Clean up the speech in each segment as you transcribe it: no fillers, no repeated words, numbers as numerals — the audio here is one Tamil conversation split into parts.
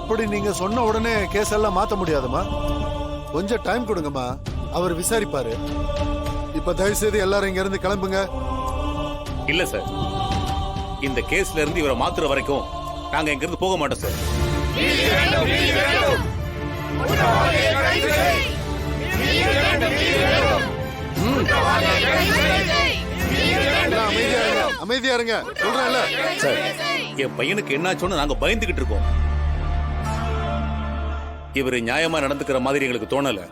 அப்படி நீங்க சொன்ன உடனே கேஸ் எல்லாம் மாத்த முடியாதுமா. கொஞ்சம் டைம் கொடுங்கம்மா, அவர் விசாரிப்பாரு. இப்ப தயவு செய்து எல்லாரும் இங்க இருந்து கிளம்புங்க. இல்ல சார், இந்த கேஸ்ல இருந்து இவரை மாத்துற வரைக்கும் நாங்க இங்க இருந்து போக மாட்டோம் சார். அமைதியா இருங்க சொல்றேன்ல சார். என் பையனுக்கு என்னாச்சோன்னு நாங்க பயந்துகிட்டு இருக்கோம். இவரு நியாயமா நடந்துக்கிற மாதிரி எங்களுக்கு தோணல.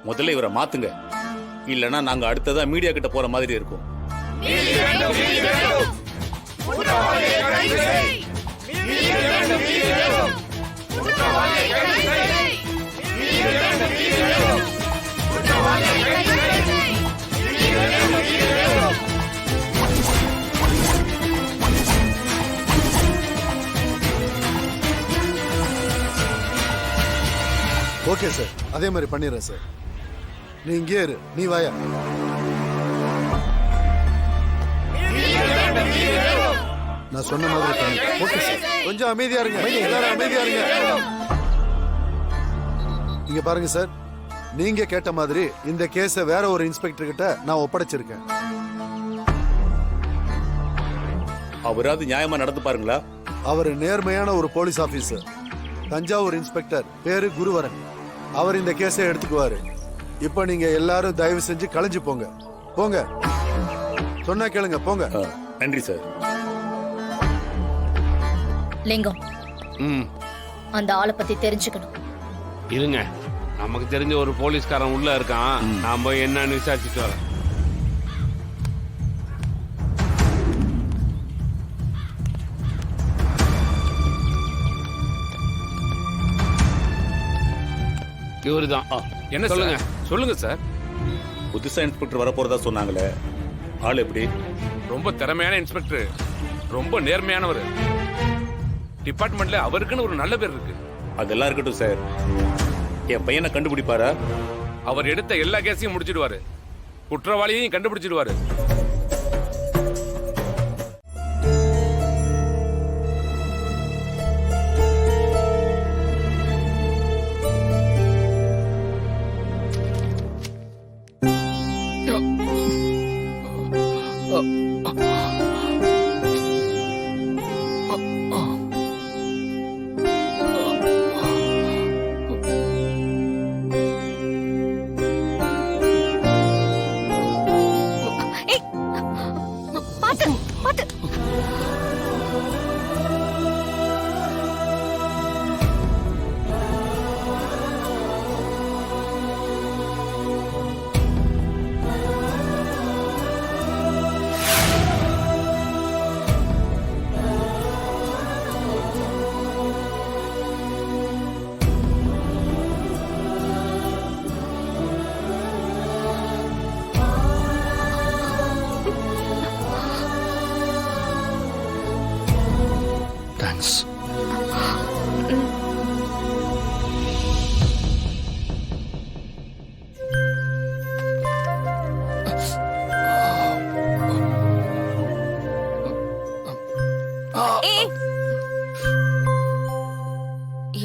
முதல்ல இவரை மாத்துங்க, இல்லனா நாங்க அடுத்ததா மீடியா கிட்ட போற மாதிரி இருக்கும். ஓகே சார், அதே மாதிரி பண்ணிடுறேன் சார். நீ இங்கே இரு, நீ வாயா. நான் சொன்ன மாதிரி பண்ணு. ஓகே சார், கொஞ்சம் அமைதியா இருங்க, எல்லாரும் அமைதியா இருங்க. இங்க பாருங்க சார், நீங்க கேட்ட மாதிரி இந்த கேஸ வேற ஒரு இன்ஸ்பெக்டர் கிட்ட நான் ஒப்படைச்சிருக்கேன். அவராது நியாயமா நடந்து பாருங்களா? அவர் நேர்மையான ஒரு போலீஸ் ஆபீசர், தஞ்சாவூர் இன்ஸ்பெக்டர், பேரு குருவரன். அவர் இந்த கேஸை எடுத்துக்குவாரு. இப்ப நீங்க எல்லாரும் தயவு செஞ்சு கலைஞ்சு போங்க. போங்க, சொன்னா கேளுங்க, போங்க. நன்றி சார். லிங்கம், அந்த ஆளை பத்தி தெரிஞ்சுக்கணும். இருங்க, நமக்கு தெரிஞ்ச ஒரு போலீஸ்காரன் உள்ள இருக்கான். நான் போய் என்னன்னு விசாரிச்சுட்டு வரேன். இவருதான். என்ன சொல்லுங்க சொல்லுங்க சார். புதுசா இன்ஸ்பெக்டர் வர போறதா சொன்னாங்களே, ஆள் எப்படி? ரொம்ப திறமையான இன்ஸ்பெக்டர், ரொம்ப நேர்மையானவர். டிபார்ட்மெண்ட்ல அவருக்குன்னு ஒரு நல்ல பேர் இருக்கு. அதெல்லாம் இருக்கட்டும் சார், என் பையனை கண்டுபிடிப்பாரா? அவர் எடுத்த எல்லா கேஸையும் முடிச்சிடுவாரு, குற்றவாளியையும் கண்டுபிடிச்சிடுவாரு.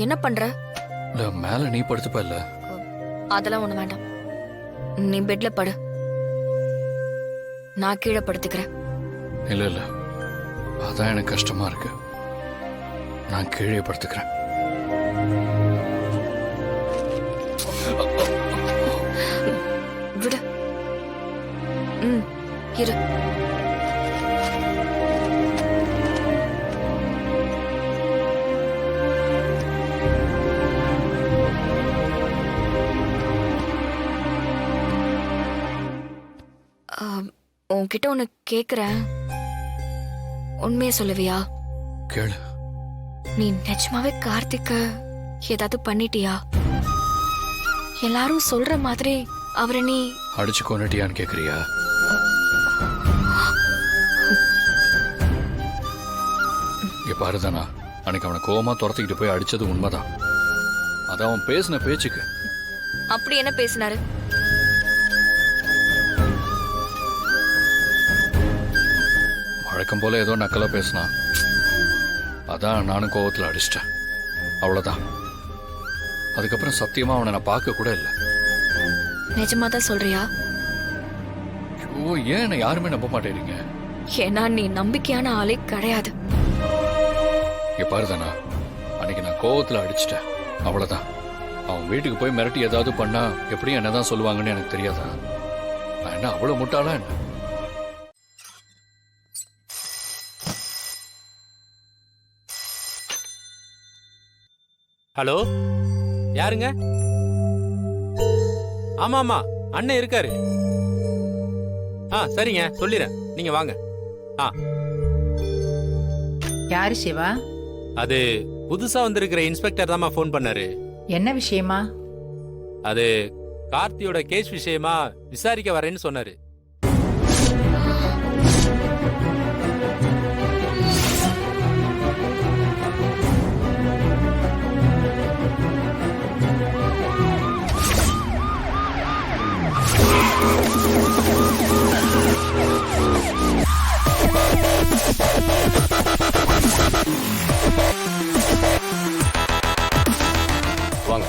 என்ன பண்ற? மேல நீ படுத்துப்ப இல்ல? அதெல்லாம் ஒண்ணு வேண்டாம், நீ பெட்ல படு, நான் கீழே படுத்துக்கிறேன். இல்ல இல்ல, அதான் எனக்கு கஷ்டமா இருக்கு. நான் கீழே படுத்துக்கிறேன். விடு. இரு. உன்கிட்ட ஒண்ணு கேக்குறேன், உண்மையை சொல்லுவியா? கேளு. நீ நிஜமாவே கார்த்திக்க ஏதாவது பண்ணிட்டியா? எல்லாரும் சொல்ற மாதிரி அவரை நீ அடிச்சு கொண்டுட்டியான்னு கேக்குறியா? இங்க பாருதானா, அன்னைக்கு அவனை கோவமா துரத்திக்கிட்டு போய் அடிச்சது உண்மைதான். அது அவன் பேசின பேச்சுக்கு. அப்படி என்ன பேசினாரு? வழக்கம் போல ஏதோ நக்கலா பேசினான். அதான் நானும் கோவத்துல அடிச்சிட்டேன். அவ்வளவுதான். அதுக்கப்புறம் சத்தியமா அவனை நான் பார்க்க கூட இல்லை. நிஜமா தான் சொல்றியா? ஐயோ, ஏன் என்னை யாருமே நம்ப மாட்டேறீங்க? ஏன்னா நீ நம்பிக்கையான ஆளே கிடையாது. இங்க பாருதானா, அன்னைக்கு நான் கோவத்துல அடிச்சிட்டேன், அவ்வளவுதான். அவன் வீட்டுக்கு போய் மிரட்டி ஏதாவது பண்ணா எப்படியும் என்னதான் சொல்லுவாங்கன்னு எனக்கு தெரியாதா? நான் என்ன அவ்வளவு முட்டாளா என்ன? ஹலோ, யாருங்க? ஆமா ஆமா, அண்ணன் இருக்காரு. சரிங்க, சொல்லிடுறேன், நீங்க வாங்க. யாரு சிவா? அது புதுசா வந்திருக்கிற இன்ஸ்பெக்டர் தாம்மா ஃபோன் பண்ணாரு. என்ன விஷயமா? அது கார்த்தியோட கேஸ் விஷயமா விசாரிக்க வரேன்னு சொன்னாரு. வாங்க.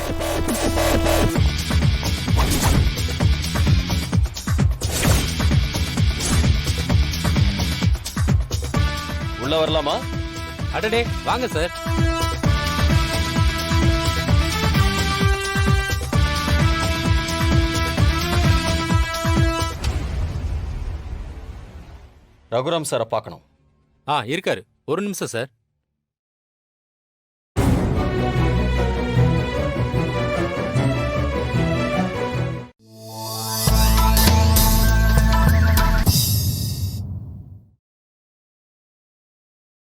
உள்ள வரலாமா? அடடே, வாங்க சார். ரகுராம் சாரை பார்க்கணும். இருக்காரு. ஒரு நிமிஷம் சார்.